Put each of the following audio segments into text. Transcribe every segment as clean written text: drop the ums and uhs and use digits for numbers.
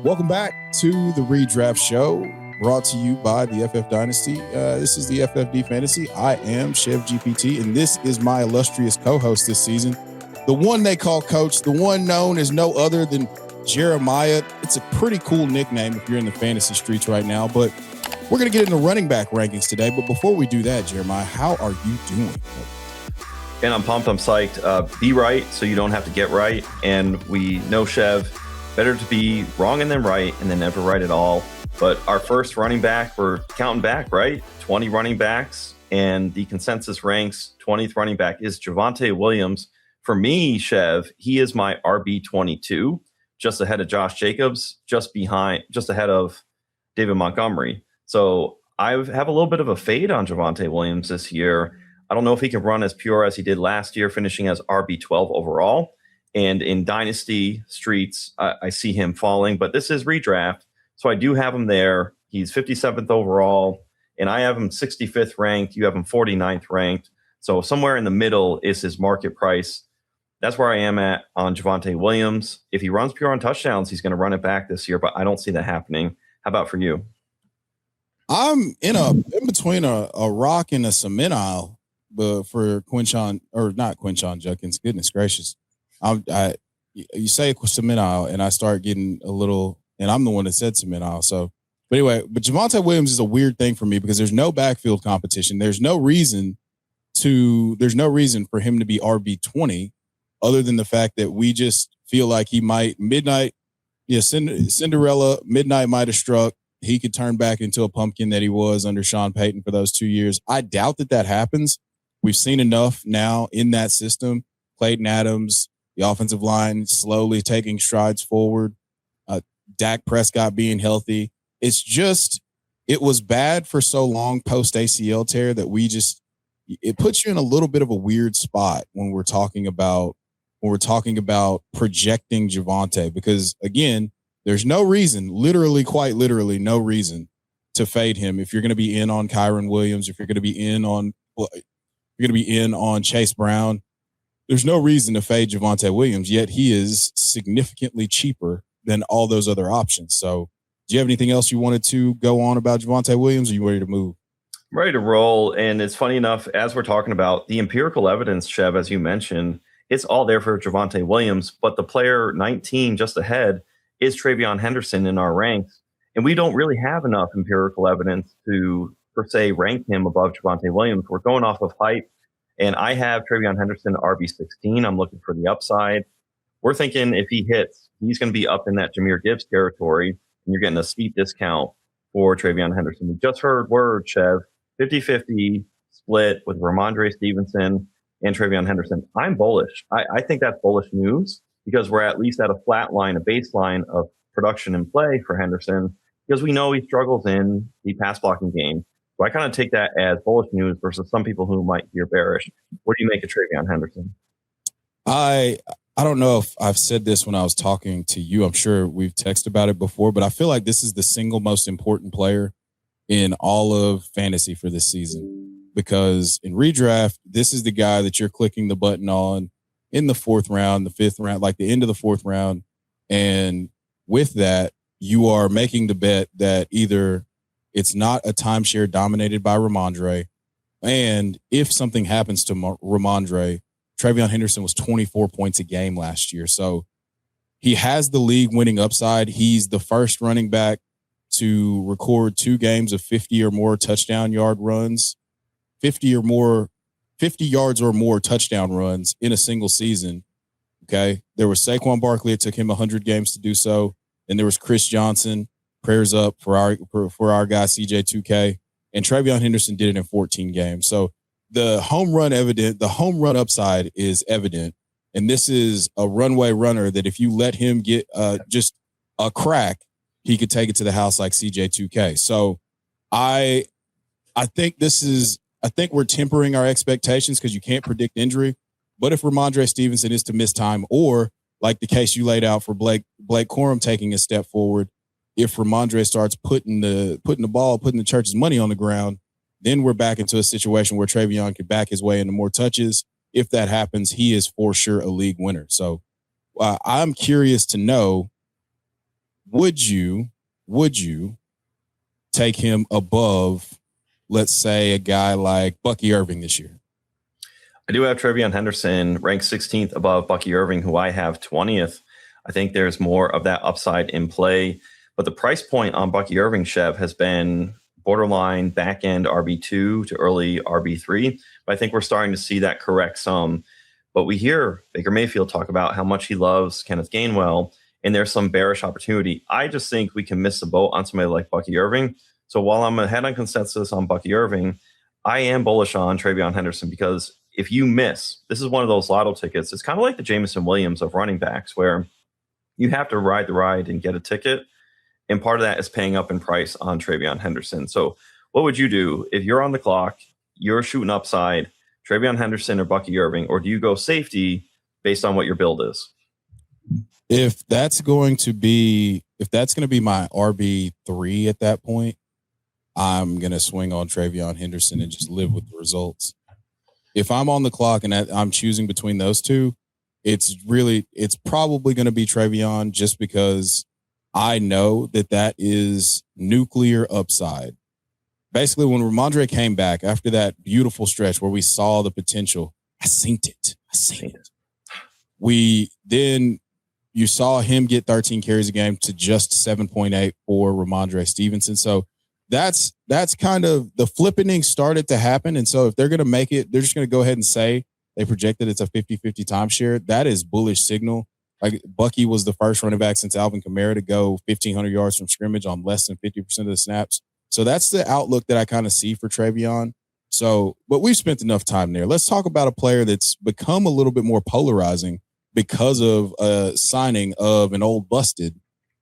Welcome back to the Redraft Show, brought to you by the FF Dynasty. This is the FFD Fantasy. I am Chev GPT, and this is my illustrious co-host this season, the one they call Coach, the one known as no other than Jeremiah. It's a pretty cool nickname if you're in the fantasy streets right now, but we're going to get into running back rankings today. But before we do that, Jeremiah, how are you doing? And I'm pumped. I'm psyched. Be right so you don't have to get right. And we know, Chev, better to be wrong and then right and then never right at all. But our first running back, we're counting back, right? 20 running backs, and the consensus ranks 20th running back is Javonte Williams. For me, Chev, he is my RB22, just ahead of Josh Jacobs, just ahead of David Montgomery. So I have a little bit of a fade on Javonte Williams this year. I don't know if he can run as pure as he did last year, finishing as RB12 overall. And in Dynasty streets, I see him falling, but this is redraft. So I do have him there. He's 57th overall, and I have him 65th ranked. You have him 49th ranked. So somewhere in the middle is his market price. That's where I am at on Javonte Williams. If he runs pure on touchdowns, he's going to run it back this year, but I don't see that happening. How about for you? I'm in between a rock and a cement aisle, but for Quinshon, or not Quinshon Judkins, goodness gracious. You say cement aisle, and I start getting a little, and I'm the one that said cement aisle. So, but anyway, but Javonte Williams is a weird thing for me because there's no backfield competition. There's no reason for him to be RB20 other than the fact that we just feel like he might Cinderella midnight might have struck. He could turn back into a pumpkin that he was under Sean Payton for those 2 years. I doubt that happens. We've seen enough now in that system. Clayton Adams, the offensive line slowly taking strides forward. Dak Prescott being healthy. It was bad for so long post ACL tear that it puts you in a little bit of a weird spot when we're talking about projecting Javonte, because again, there's no reason, quite literally no reason to fade him. If you're going to be in on Kyren Williams, if you're going to be in on Chase Brown, there's no reason to fade Javonte Williams, yet he is significantly cheaper than all those other options. So do you have anything else you wanted to go on about Javonte Williams, or are you ready to move? I'm ready to roll. And it's funny enough, as we're talking about the empirical evidence, Chev, as you mentioned, it's all there for Javonte Williams, but the player 19 just ahead is TreVeyon Henderson in our ranks. And we don't really have enough empirical evidence to, per se, rank him above Javonte Williams. We're going off of hype. And I have TreVeyon Henderson RB16. I'm looking for the upside. We're thinking if he hits, he's going to be up in that Jahmyr Gibbs territory, and you're getting a steep discount for TreVeyon Henderson. We just heard word, Chev, 50-50 split with Ramondre Stevenson and TreVeyon Henderson. I'm bullish. I think that's bullish news because we're at least at a flat line, a baseline of production and play for Henderson, because we know he struggles in the pass blocking game. So I kind of take that as bullish news versus some people who might hear bearish. What do you make of TreVeyon Henderson? I don't know if I've said this when I was talking to you. I'm sure we've texted about it before, but I feel like this is the single most important player in all of fantasy for this season, because in redraft, this is the guy that you're clicking the button on in the fourth round, the fifth round, like the end of the fourth round. And with that, you are making the bet that either it's not a timeshare dominated by Ramondre, and if something happens to Ramondre, TreVeyon Henderson was 24 points a game last year. So he has the league winning upside. He's the first running back to record 2 games of 50 or more touchdown yard runs, 50 yards or more touchdown runs in a single season. Okay. There was Saquon Barkley. It took him 100 games to do so. And there was Chris Johnson. Prayers up for our guy, CJ2K. And TreVeyon Henderson did it in 14 games. So the home run upside is evident. And this is a runway runner that if you let him get just a crack, he could take it to the house like CJ2K. So I think we're tempering our expectations because you can't predict injury. But if Ramondre Stevenson is to miss time, or like the case you laid out for Blake Corum taking a step forward, if Ramondre starts putting the church's money on the ground, then we're back into a situation where TreVeyon could back his way into more touches. If that happens, he is for sure a league winner. So I'm curious to know, would you take him above, let's say, a guy like Bucky Irving this year? I do have TreVeyon Henderson ranked 16th above Bucky Irving, who I have 20th. I think there's more of that upside in play. But the price point on Bucky Irving, Chev, has been borderline back-end RB2 to early RB3. But I think we're starting to see that correct some. But we hear Baker Mayfield talk about how much he loves Kenneth Gainwell, and there's some bearish opportunity. I just think we can miss the boat on somebody like Bucky Irving. So while I'm ahead on consensus on Bucky Irving, I am bullish on TreVeyon Henderson, because if you miss, this is one of those lotto tickets. It's kind of like the Jameson Williams of running backs, where you have to ride the ride and get a ticket. And part of that is paying up in price on TreVeyon Henderson. So what would you do if you're on the clock, you're shooting upside, TreVeyon Henderson or Bucky Irving, or do you go safety based on what your build is? If that's going to be my RB3 at that point, I'm going to swing on TreVeyon Henderson and just live with the results. If I'm on the clock and I'm choosing between those two, it's probably going to be TreVeyon, just because I know that is nuclear upside. Basically, when Ramondre came back after that beautiful stretch where we saw the potential, I seen it. You saw him get 13 carries a game to just 7.8 for Ramondre Stevenson. So that's kind of the flippening started to happen. And so if they're going to make it, they're just going to go ahead and say they projected it's a 50-50 timeshare. That is bullish signal. Like, Bucky was the first running back since Alvin Kamara to go 1,500 yards from scrimmage on less than 50% of the snaps. So that's the outlook that I kind of see for TreVeyon. So, but we've spent enough time there. Let's talk about a player that's become a little bit more polarizing because of a signing of an old busted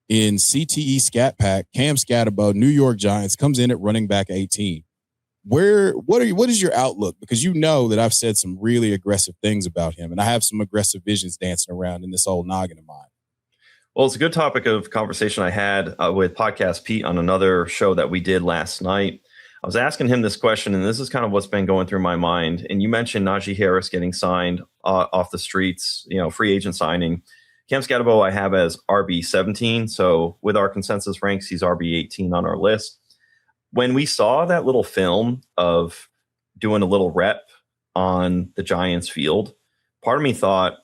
in CTE Scat Pack. Cam Skattebo, New York Giants, comes in at running back 18. What is your outlook? Because you know that I've said some really aggressive things about him, and I have some aggressive visions dancing around in this old noggin of mine. Well, it's a good topic of conversation I had with Podcast Pete on another show that we did last night. I was asking him this question, and this is kind of what's been going through my mind. And you mentioned Najee Harris getting signed off the streets, free agent signing. Cam Skattebo I have as RB17. So with our consensus ranks, he's RB18 on our list. When we saw that little film of doing a little rep on the Giants field, part of me thought,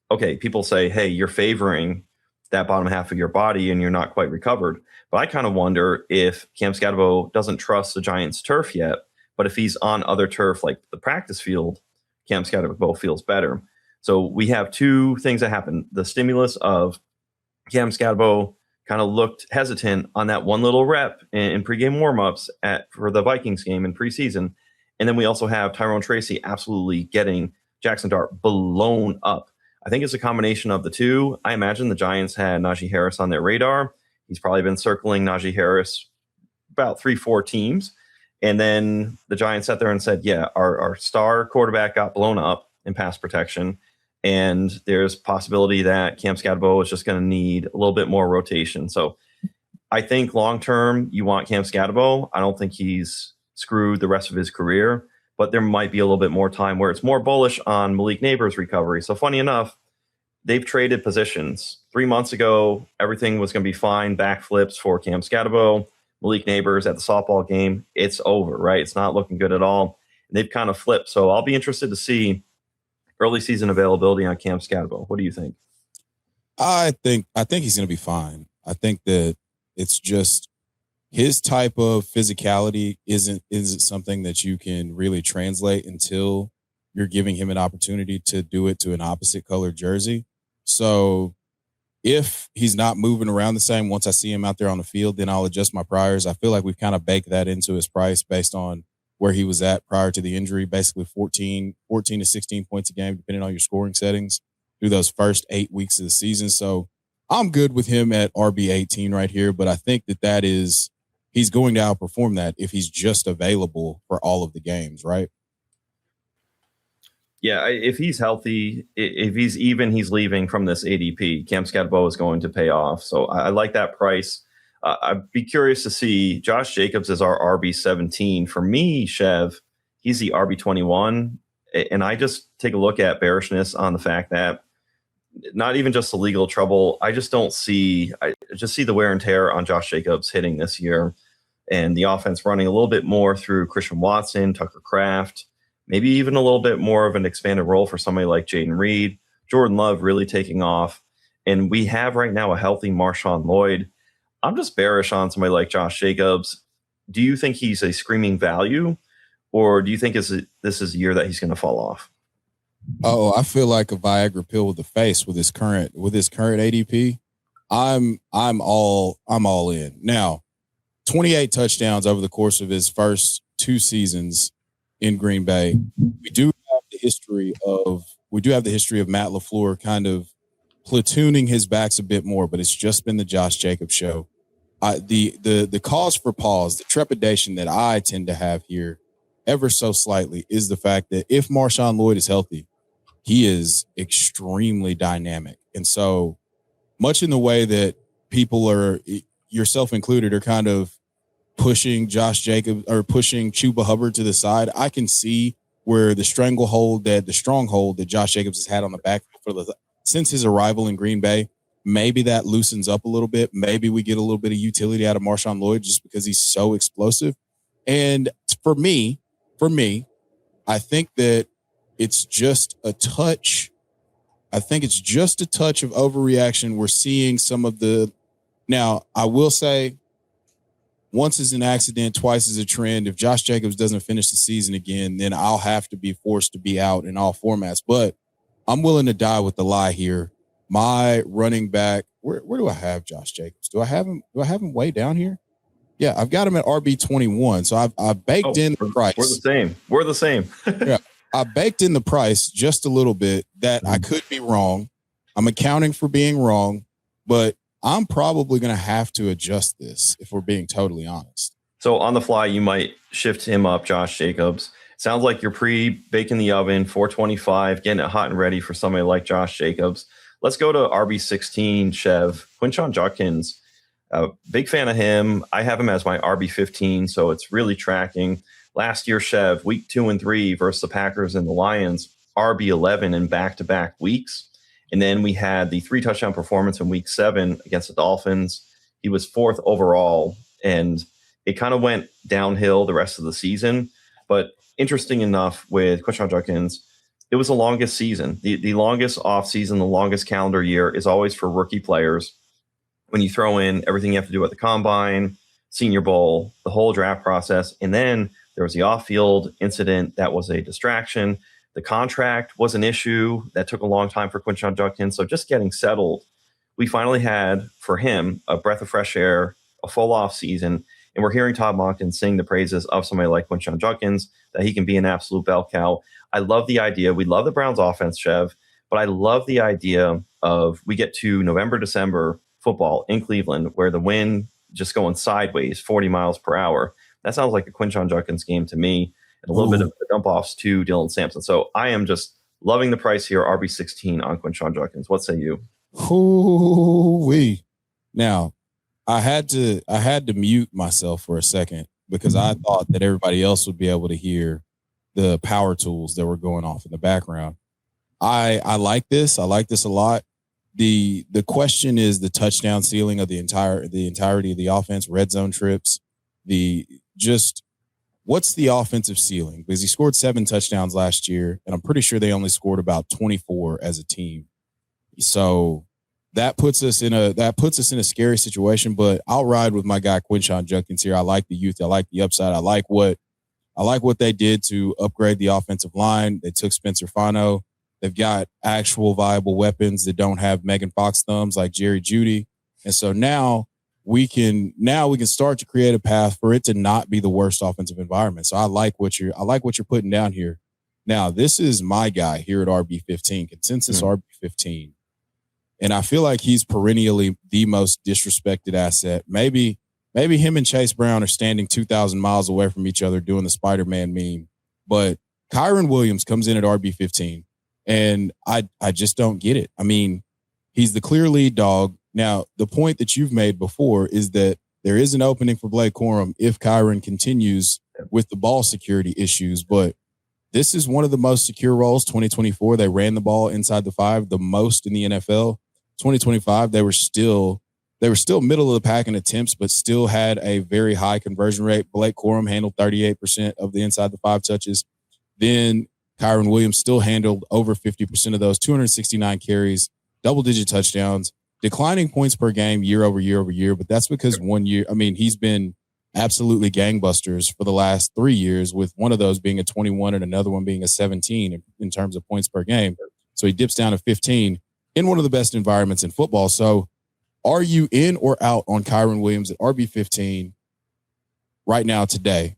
okay, people say, hey, you're favoring that bottom half of your body and you're not quite recovered. But I kind of wonder if Cam Skattebo doesn't trust the Giants turf yet, but if he's on other turf like the practice field, Cam Skattebo feels better. So we have two things that happen. The stimulus of Cam Skattebo kind of looked hesitant on that one little rep in pregame warmups for the Vikings game in preseason. And then we also have Tyrone Tracy absolutely getting Jackson Dart blown up. I think it's a combination of the two. I imagine the Giants had Najee Harris on their radar. He's probably been circling Najee Harris about 3-4 teams. And then the Giants sat there and said, yeah, our star quarterback got blown up in pass protection. And there's possibility that Cam Skattebo is just going to need a little bit more rotation. So I think long-term, you want Cam Skattebo. I don't think he's screwed the rest of his career, but there might be a little bit more time where it's more bullish on Malik Neighbors' recovery. So funny enough, they've traded positions. 3 months ago, everything was going to be fine, backflips for Cam Skattebo. Malik Neighbors at the softball game, it's over, right? It's not looking good at all. They've kind of flipped. So I'll be interested to see early season availability on Cam Skattebo. What do you think? I think he's going to be fine. I think that it's just his type of physicality isn't something that you can really translate until you're giving him an opportunity to do it to an opposite colored jersey. So if he's not moving around the same, once I see him out there on the field, then I'll adjust my priors. I feel like we've kind of baked that into his price based on where he was at prior to the injury, basically 14 to 16 points a game, depending on your scoring settings through those first 8 weeks of the season. So I'm good with him at RB18 right here, but I think he's going to outperform that if he's just available for all of the games, right? Yeah, if he's healthy, if he's leaving from this ADP, Cam Skattebo is going to pay off. So I like that price. I'd be curious to see Josh Jacobs as our RB17. For me, Chev, he's the RB21. And I just take a look at bearishness on the fact that not even just the legal trouble. I just don't see just see the wear and tear on Josh Jacobs hitting this year, and the offense running a little bit more through Christian Watson, Tucker Kraft, maybe even a little bit more of an expanded role for somebody like Jaden Reed, Jordan Love really taking off. And we have right now a healthy Marshawn Lloyd. I'm just bearish on somebody like Josh Jacobs. Do you think he's a screaming value, or do you think this is a year that he's going to fall off? Oh, I feel like a Viagra pill with the face with his current ADP. I'm all in. Now, 28 touchdowns over the course of his first 2 seasons in Green Bay. We do have the history of Matt LaFleur kind of platooning his backs a bit more, but it's just been the Josh Jacobs show. The cause for pause, the trepidation that I tend to have here ever so slightly is the fact that if Marshawn Lloyd is healthy, he is extremely dynamic. And so much in the way that people are, yourself included, are kind of pushing Josh Jacobs or pushing Chuba Hubbard to the side, I can see where the stronghold that Josh Jacobs has had on the back since his arrival in Green Bay, maybe that loosens up a little bit. Maybe we get a little bit of utility out of Marshawn Lloyd just because he's so explosive. And for me, I think that it's just a touch. I think it's just a touch of overreaction. We're seeing some of the. Now, I will say, once is an accident, twice is a trend. If Josh Jacobs doesn't finish the season again, then I'll have to be forced to be out in all formats. But I'm willing to die with the lie here. My running back, where do I have Josh Jacobs? Do I have him way down here? Yeah, I've got him at RB21. So I've baked in the price. We're the same. Yeah, I baked in the price just a little bit that I could be wrong. I'm accounting for being wrong, but I'm probably going to have to adjust this if we're being totally honest. So on the fly, you might shift him up, Josh Jacobs. Sounds like you're pre-baking the oven, 425, getting it hot and ready for somebody like Josh Jacobs. Let's go to RB16, Chev. Quinshon Judkins, big fan of him. I have him as my RB15, so it's really tracking. Last year, Chev, week 2 and 3 versus the Packers and the Lions, RB11 in back-to-back weeks. And then we had the 3-touchdown performance in week 7 against the Dolphins. He was 4th overall, and it kind of went downhill the rest of the season. But interesting enough, with Quinshon Judkins, it was the longest season. The longest offseason, the longest calendar year is always for rookie players. When you throw in everything you have to do at the Combine, Senior Bowl, the whole draft process, and then there was the off-field incident that was a distraction. The contract was an issue that took a long time for Quinshon Judkins. So just getting settled, we finally had for him a breath of fresh air, a full off season. And we're hearing Todd Monken sing the praises of somebody like Quinshon Judkins, that he can be an absolute bell cow. I love the idea. We love the Browns offense, Chev, but I love the idea of we get to November, December football in Cleveland where the wind just going sideways, 40 miles per hour. That sounds like a Quinshon Judkins game to me. And a little bit of dump-offs to Dylan Sampson. So I am just loving the price here, RB16 on Quinshon Judkins. What say you? Ooh-wee. Now, I had to mute myself for a second because I thought that everybody else would be able to hear the power tools that were going off in the background. I like this. I like this a lot. The question is the touchdown ceiling of the entirety of the offense, red zone trips, what's the offensive ceiling? Because he scored 7 touchdowns last year, and I'm pretty sure they only scored about 24 as a team. So that puts us in a scary situation. But I'll ride with my guy Quinshon Judkins here. I like the youth. I like the upside. I like what they did to upgrade the offensive line. They took Spencer Fano. They've got actual viable weapons that don't have Megan Fox thumbs like Jerry Jeudy, and so now we can start to create a path for it to not be the worst offensive environment. So I like what you're putting down here. Now, this is my guy here at RB15, consensus RB15. And I feel like he's perennially the most disrespected asset. Maybe him and Chase Brown are standing 2,000 miles away from each other doing the Spider-Man meme. But Kyren Williams comes in at RB15, and I just don't get it. I mean, he's the clear lead dog. Now, the point that you've made before is that there is an opening for Blake Corum if Kyren continues with the ball security issues. But this is one of the most secure roles. 2024, they ran the ball inside the 5 the most in the NFL. 2025, they were still They were still middle of the pack in attempts, but still had a very high conversion rate. Blake Corum handled 38% of the inside the 5 touches. Then Kyren Williams still handled over 50% of those, 269 carries, double-digit touchdowns, declining points per game year over year, but that's because 1 year, he's been absolutely gangbusters for the last 3 years, with one of those being a 21 and another one being a 17 in terms of points per game. So he dips down to 15 in one of the best environments in football. So are you in or out on Kyren Williams at RB15 right now today?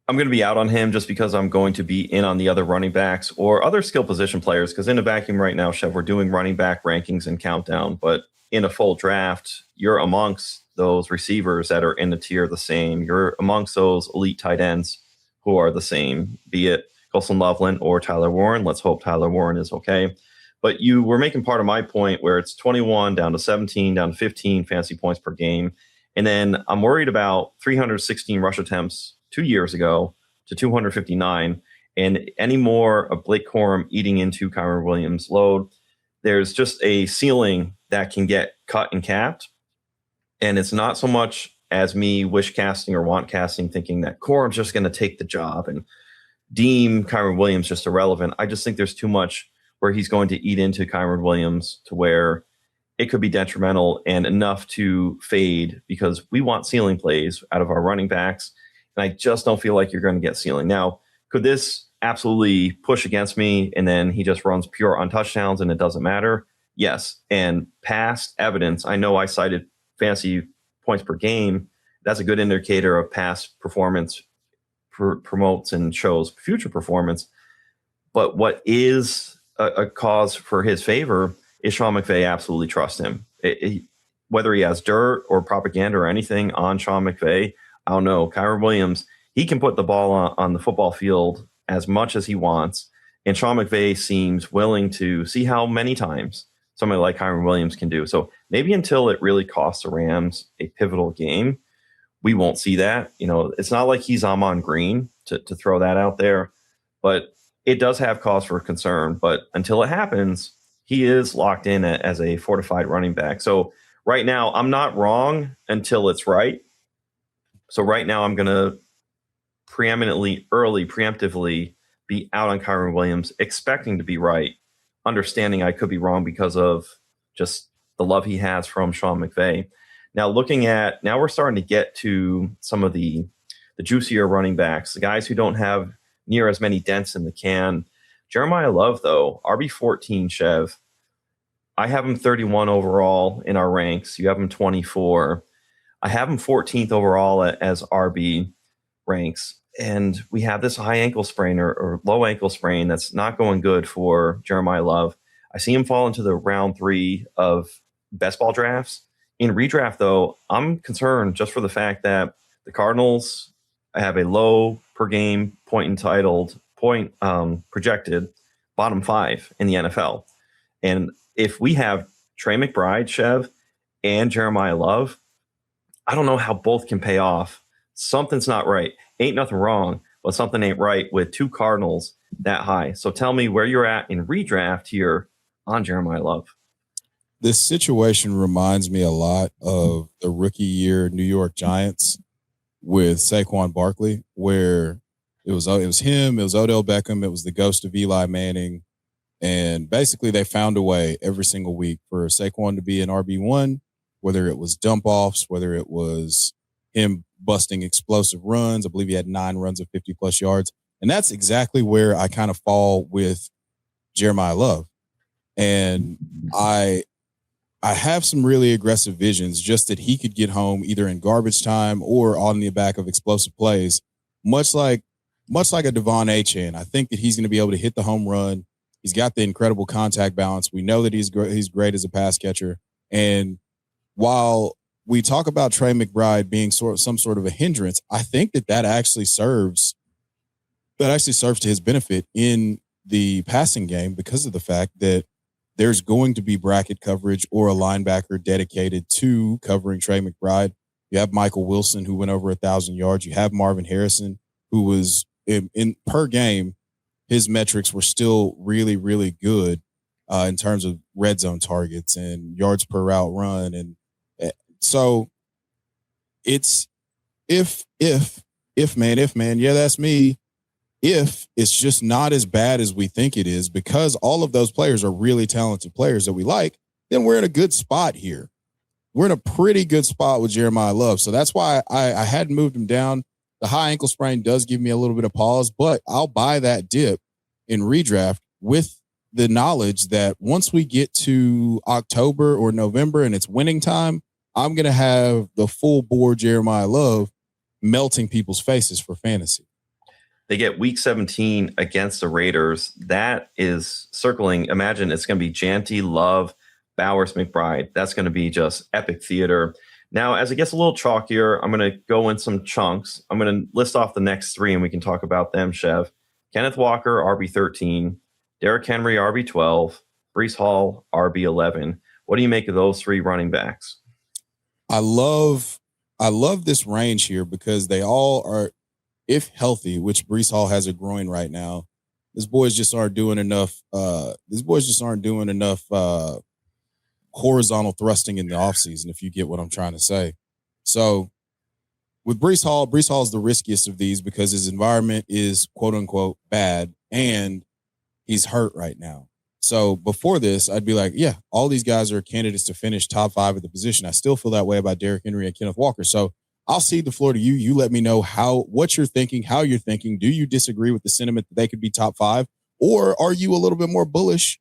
I'm going to be out on him just because I'm going to be in on the other running backs or other skill position players. Because in a vacuum right now, Chev, we're doing running back rankings and countdown. But in a full draft, you're amongst those receivers that are in the tier the same. You're amongst those elite tight ends who are the same, be it Colson Loveland or Tyler Warren. Let's hope Tyler Warren is okay. But you were making part of my point where it's 21 down to 17, down to 15 fantasy points per game. And then I'm worried about 316 rush attempts 2 years ago to 259, and any more of Blake Corum eating into Kyren Williams' load. There's just a ceiling that can get cut and capped. And it's not so much as me wish casting or want casting, thinking that Corum's just going to take the job and deem Kyren Williams just irrelevant. I just think there's too much where he's going to eat into Kyren Williams to where it could be detrimental and enough to fade, because we want ceiling plays out of our running backs. And I just don't feel like you're going to get ceiling. Now, could this absolutely push against me and then he just runs pure on touchdowns and it doesn't matter? Yes. And past evidence, I know I cited fantasy points per game. That's a good indicator of past performance, promotes and shows future performance. But what is a cause for his favor is Sean McVay absolutely trusts him. Whether he has dirt or propaganda or anything on Sean McVay, I don't know. Kyren Williams, he can put the ball on the football field as much as he wants. And Sean McVay seems willing to see how many times somebody like Kyren Williams can do. So maybe until it really costs the Rams a pivotal game, we won't see that. It's not like he's Amon Green to throw that out there, but it does have cause for concern. But until it happens, he is locked in as a fortified running back. So right now, I'm not wrong until it's right. So right now, I'm going to preemptively be out on Kyren Williams, expecting to be right, understanding I could be wrong because of just the love he has from Sean McVay. Now, now we're starting to get to some of the juicier running backs, the guys who don't have near as many dents in the can. Jeremiyah Love, though, RB14, Chev. I have him 31 overall in our ranks. You have him 24. I have him 14th overall as RB ranks. And we have this high ankle sprain or low ankle sprain that's not going good for Jeremiyah Love. I see him fall into the round 3 of best ball drafts. In redraft, though, I'm concerned just for the fact that the Cardinals have a low per game projected bottom 5 in the NFL. And if we have Trey McBride, Chev, and Jeremiyah Love, I don't know how both can pay off. Something's not right. Ain't nothing wrong, but something ain't right with 2 Cardinals that high. So tell me where you're at in redraft here on Jeremiyah Love. This situation reminds me a lot of the rookie year New York Giants with Saquon Barkley, where it was him, it was Odell Beckham, it was the ghost of Eli Manning. And basically they found a way every single week for Saquon to be an RB1, whether it was dump offs, whether it was him busting explosive runs. I believe he had 9 runs of 50 plus yards. And that's exactly where I kind of fall with Jeremiyah Love. And I have some really aggressive visions, just that he could get home either in garbage time or on the back of explosive plays, much like a Devon Achane. I think that he's going to be able to hit the home run. He's got the incredible contact balance. We know that he's great as a pass catcher. And while we talk about Trey McBride being some sort of a hindrance, I think that actually serves to his benefit in the passing game, because of the fact that there's going to be bracket coverage or a linebacker dedicated to covering Trey McBride. You have Michael Wilson, who went over 1,000 yards. You have Marvin Harrison, who was in per game, his metrics were still really, really good in terms of red zone targets and yards per route run and So it's if man, yeah, that's me. If it's just not as bad as we think it is, because all of those players are really talented players that we like, then we're in a good spot here. We're in a pretty good spot with Jeremiyah Love. So that's why I hadn't moved him down. The high ankle sprain does give me a little bit of pause, but I'll buy that dip in redraft with the knowledge that once we get to October or November and it's winning time, I'm going to have the full board Jeremiyah Love melting people's faces for fantasy. They get week 17 against the Raiders. That is circling. Imagine it's going to be Jeanty, Love, Bowers, McBride. That's going to be just epic theater. Now, as it gets a little chalkier, I'm going to go in some chunks. I'm going to list off the next three, and we can talk about them, Chev. Kenneth Walker, RB13. Derrick Henry, RB12. Breece Hall, RB11. What do you make of those three running backs? I love this range here because they all are, if healthy, which Breece Hall has a groin right now. These boys just aren't doing enough. Horizontal thrusting in the offseason, if you get what I'm trying to say. So with Breece Hall is the riskiest of these because his environment is quote unquote bad and he's hurt right now. So before this, I'd be like, yeah, all these guys are candidates to finish top 5 at the position. I still feel that way about Derrick Henry and Kenneth Walker. So I'll cede the floor to you. You let me know what you're thinking, how you're thinking. Do you disagree with the sentiment that they could be top 5? Or are you a little bit more bullish?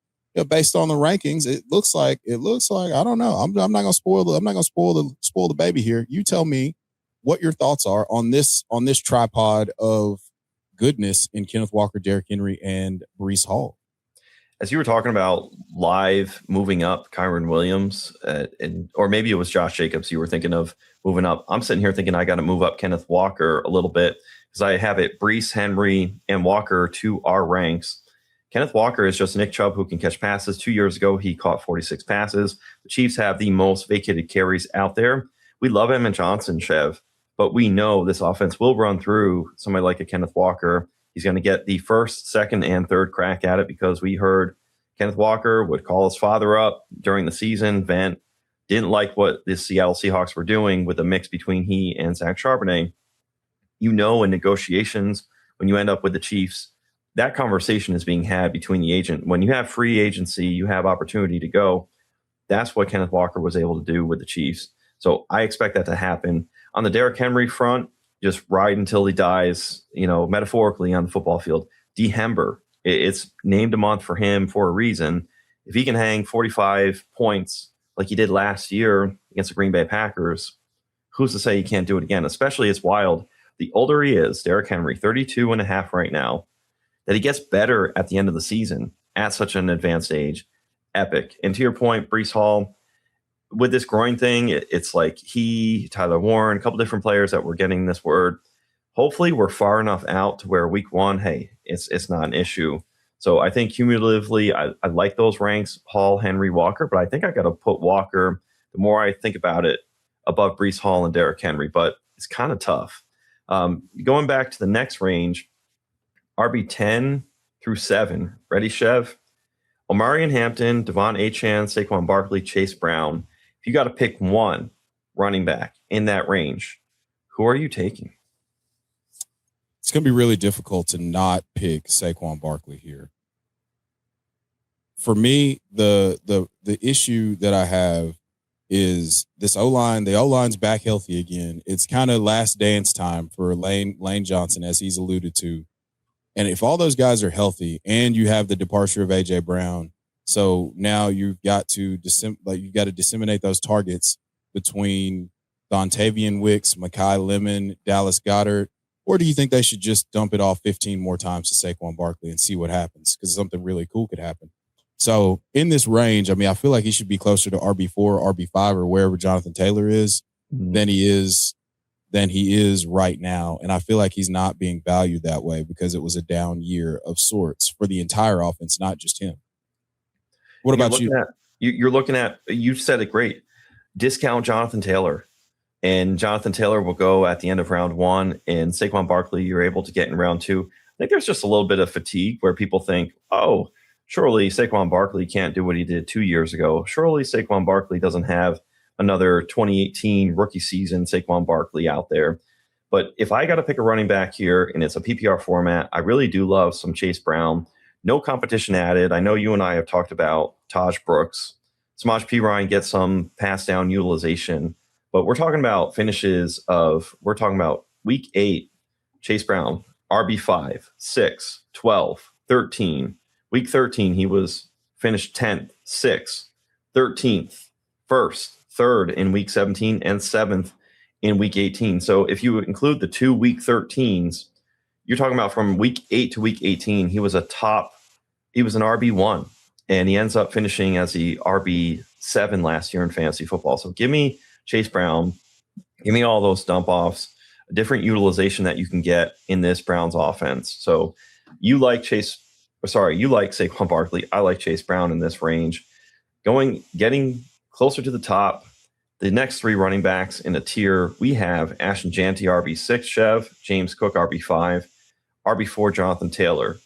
Based on the rankings, it looks like I don't know. I'm not gonna spoil the baby here. You tell me what your thoughts are on this tripod of goodness in Kenneth Walker, Derrick Henry, and Breece Hall. As you were talking about live moving up Kyren Williams, or maybe it was Josh Jacobs you were thinking of moving up. I'm sitting here thinking I got to move up Kenneth Walker a little bit because I have it Breece, Henry, and Walker to our ranks. Kenneth Walker is just Nick Chubb who can catch passes. 2 years ago, he caught 46 passes. The Chiefs have the most vacated carries out there. We love Emmett Johnson, Chev, but we know this offense will run through somebody like a Kenneth Walker. He's going to get the first, second, and third crack at it because we heard Kenneth Walker would call his father up during the season, vent, didn't like what the Seattle Seahawks were doing with a mix between he and Zach Charbonnet. You know, in negotiations, when you end up with the Chiefs, that conversation is being had between the agent. When you have free agency, you have opportunity to go. That's what Kenneth Walker was able to do with the Chiefs. So I expect that to happen. On the Derrick Henry front, just ride until he dies, metaphorically on the football field. D-Hember, it's named a month for him for a reason. If he can hang 45 points like he did last year against the Green Bay Packers, who's to say he can't do it again? Especially it's wild. The older he is, Derrick Henry, 32 and a half right now, that he gets better at the end of the season at such an advanced age. Epic. And to your point, Breece Hall, with this groin thing, it's like Tyler Warren, a couple different players that were getting this word. Hopefully we're far enough out to where week 1, hey, it's not an issue. So I think cumulatively, I like those ranks, Hall, Henry, Walker, but I think I got to put Walker, the more I think about it, above Breece Hall and Derrick Henry, but it's kind of tough. Going back to the next range, RB10 through 7. Ready, Chev? Omarion, Hampton, Achane, Saquon Barkley, Chase Brown. If you got to pick one running back in that range, who are you taking? It's going to be really difficult to not pick Saquon Barkley here. For me, the issue that I have is this O-line. The O-line's back healthy again. It's kind of last dance time for Lane Johnson, as he's alluded to. And if all those guys are healthy and you have the departure of A.J. Brown, so now you've got to disseminate those targets between Dontavian Wicks, Mekhi Lemon, Dallas Goedert, or do you think they should just dump it off 15 more times to Saquon Barkley and see what happens? Because something really cool could happen. So in this range, I feel like he should be closer to RB4, RB5, or wherever Jonathan Taylor is than he is right now. And I feel like he's not being valued that way because it was a down year of sorts for the entire offense, not just him. What about you? You're looking at, you said it great. Discount Jonathan Taylor. And Jonathan Taylor will go at the end of round 1, and Saquon Barkley you're able to get in round 2. I think there's just a little bit of fatigue where people think, oh, surely Saquon Barkley can't do what he did 2 years ago. Surely Saquon Barkley doesn't have another 2018 rookie season Saquon Barkley out there. But if I got to pick a running back here and it's a PPR format, I really do love some Chase Brown. No competition added. I know you and I have talked about Taj Brooks. Samaj P. Ryan gets some pass down utilization, but we're talking about we're talking about week 8, Chase Brown, RB5, 6, 12, 13. Week 13, he was finished 10th, 6th, 13th, 1st, 3rd in week 17, and 7th in week 18. So if you include the 2 week 13s, you're talking about from week 8 to week 18, he was an RB1, and he ends up finishing as the RB7 last year in fantasy football. So give me Chase Brown, give me all those dump offs, a different utilization that you can get in this Browns offense. So you like Saquon Barkley. I like Chase Brown in this range. Getting closer to the top, the next 3 running backs in a tier, we have Ashton, Jeanty, RB6, Chev, James Cook, RB5, RB4, Jonathan Taylor.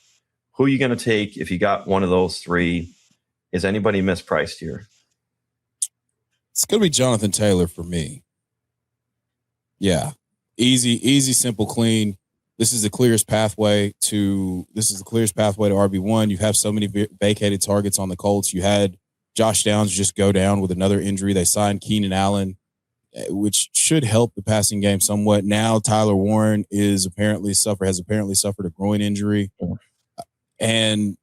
Who are you going to take if you got one of those 3? Is anybody mispriced here? It's going to be Jonathan Taylor for me. Yeah. Easy, simple, clean. This is the clearest pathway to RB1. You have so many vacated targets on the Colts. You had Josh Downs just go down with another injury. They signed Keenan Allen, which should help the passing game somewhat. Now Tyler Warren has apparently suffered a groin injury. And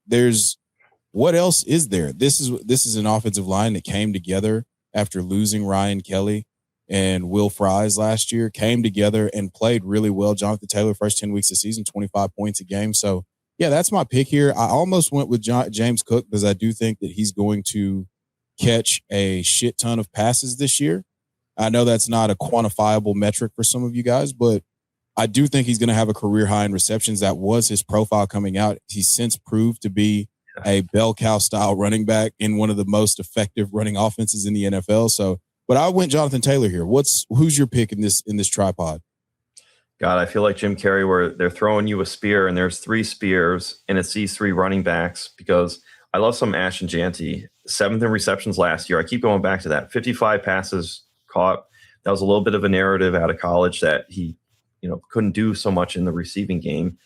what else is there? This is an offensive line that came together after losing Ryan Kelly and Will Fries last year, came together and played really well. Jonathan Taylor, first 10 weeks of the season, 25 points a game. So, yeah, that's my pick here. I almost went with James Cook because I do think that he's going to catch a shit ton of passes this year. I know that's not a quantifiable metric for some of you guys, but I do think he's going to have a career high in receptions. That was his profile coming out. He's since proved to be a bell cow style running back in one of the most effective running offenses in the NFL. So, but I went Jonathan Taylor here. Who's your pick in this tripod? God, I feel like Jim Carrey where they're throwing you a spear and there's 3 spears and it's these 3 running backs because I love some Ashton Jeanty. 7th in receptions last year. I keep going back to that. 55 passes caught. That was a little bit of a narrative out of college that he couldn't do so much in the receiving game.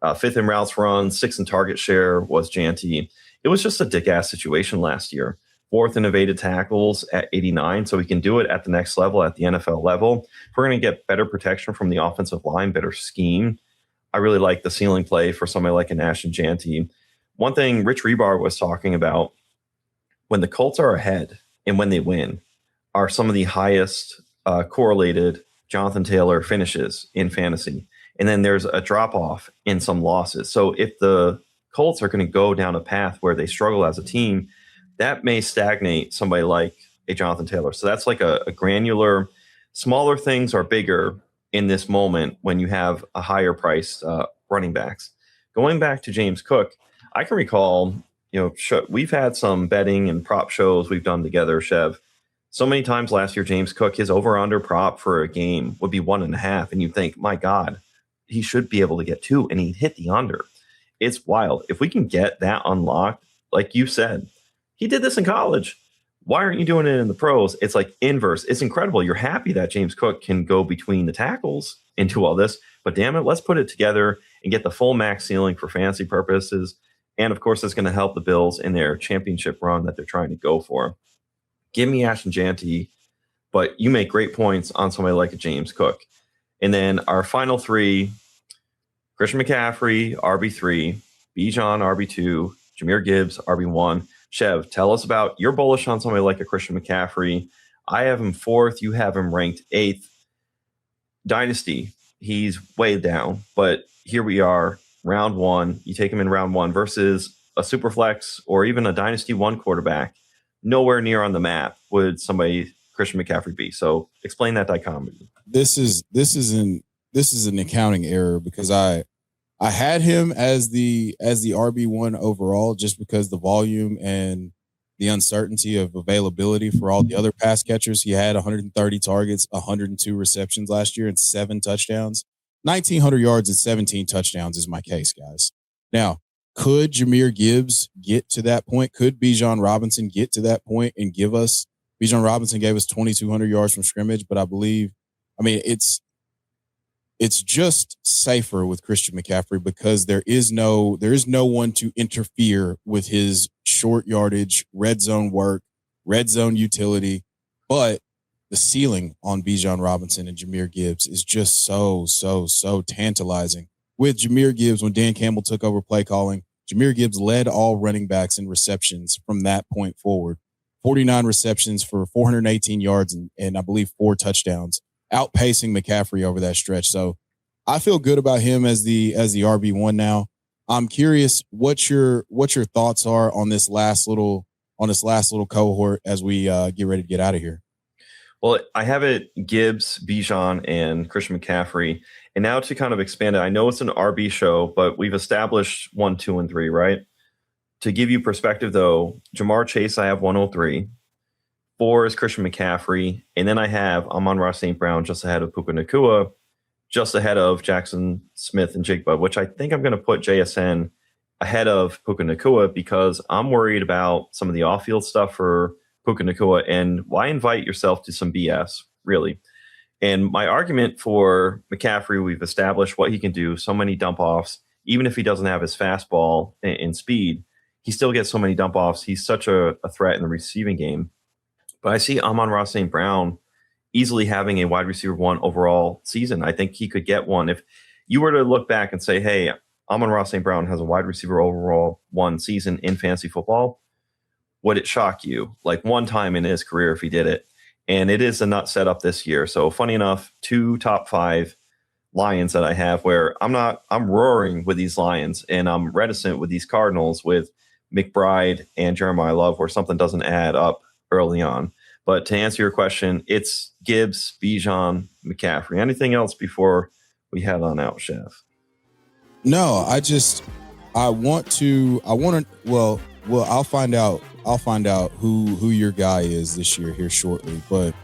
5th in routes run, 6th in target share was Jeanty. It was just a dick-ass situation last year. 4th in evaded tackles at 89, so we can do it at the next level, at the NFL level. If we're going to get better protection from the offensive line, better scheme, I really like the ceiling play for somebody like an Ashton Jeanty. One thing Rich Rebar was talking about, when the Colts are ahead and when they win, are some of the highest correlated Jonathan Taylor finishes in fantasy. And then there's a drop-off in some losses. So if the Colts are going to go down a path where they struggle as a team, that may stagnate somebody like a Jonathan Taylor. So that's like a granular, smaller things are bigger in this moment when you have a higher priced running backs. Going back to James Cook, I can recall, we've had some betting and prop shows we've done together, Chev. So many times last year, James Cook, his over-under prop for a game would be 1.5. And you think, my God, he should be able to get 2. And he hit the under. It's wild. If we can get that unlocked, like you said, he did this in college. Why aren't you doing it in the pros? It's like inverse. It's incredible. You're happy that James Cook can go between the tackles and do all this. But damn it, let's put it together and get the full max ceiling for fantasy purposes. And of course, it's going to help the Bills in their championship run that they're trying to go for. Give me Ashton Jeanty, but you make great points on somebody like a James Cook. And then our final 3, Christian McCaffrey, RB3, Bijan, RB2, Jahmyr Gibbs, RB1. Chev, tell us about, you're bullish on somebody like a Christian McCaffrey. I have him 4th. You have him ranked 8th. Dynasty, he's way down, but here we are, round 1. You take him in round 1 versus a super flex or even a Dynasty 1 quarterback. Nowhere near on the map would somebody Christian McCaffrey be. So explain that dichotomy. This is an accounting error because I had him as the RB1 overall just because the volume and the uncertainty of availability for all the other pass catchers. He had 130 targets, 102 receptions last year and 7 touchdowns. 1,900 yards and 17 touchdowns is my case, guys. Now, could Jahmyr Gibbs get to that point? Could Bijan Robinson get to that point and give us Bijan Robinson gave us 2,200 yards from scrimmage, but it's just safer with Christian McCaffrey because there is no one to interfere with his short yardage, red zone work, red zone utility. But the ceiling on Bijan Robinson and Jahmyr Gibbs is just so tantalizing. With Jahmyr Gibbs, when Dan Campbell took over play calling, Jahmyr Gibbs led all running backs in receptions from that point forward. 49 receptions for 418 yards and I believe 4 touchdowns, outpacing McCaffrey over that stretch. So I feel good about him as the RB1 now. I'm curious what your thoughts are on this last little cohort as we get ready to get out of here. Well, I have it Gibbs, Bijan, and Christian McCaffrey. And now to kind of expand it, I know it's an RB show, but we've established 1, 2, and 3, right? To give you perspective, though, Ja'Marr Chase, I have 103. 4 is Christian McCaffrey. And then I have Amon-Ra St. Brown just ahead of Puka Nacua, just ahead of Jackson Smith and Jigba, which I think I'm going to put JSN ahead of Puka Nacua because I'm worried about some of the off-field stuff for Puka Nacua, and why invite yourself to some BS, really? And my argument for McCaffrey, we've established what he can do, so many dump-offs. Even if he doesn't have his fastball in speed, he still gets so many dump-offs. He's such a threat in the receiving game. But I see Amon-Ra St. Brown easily having a wide receiver 1 overall season. I think he could get one. If you were to look back and say, hey, Amon-Ra St. Brown has a wide receiver overall 1 season in fantasy football, would it shock you? Like one time in his career if he did it. And it is a nut setup this year. So funny enough, 2 top 5 Lions that I have where I'm roaring with these Lions and I'm reticent with these Cardinals with McBride and Jeremiyah Love where something doesn't add up early on. But to answer your question, it's Gibbs, Bijan, McCaffrey. Anything else before we head on out, Chev? No, I'll find out who your guy is this year here shortly. But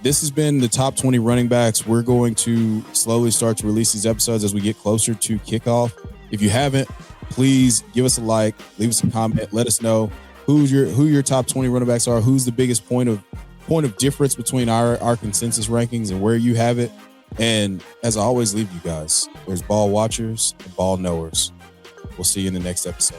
this has been the top 20 running backs. We're going to slowly start to release these episodes as we get closer to kickoff. If you haven't, please give us a like, leave us a comment, let us know who your top 20 running backs are, who's the biggest point of difference between our consensus rankings and where you have it. And as I always leave you guys, there's ball watchers and ball knowers. We'll see you in the next episode.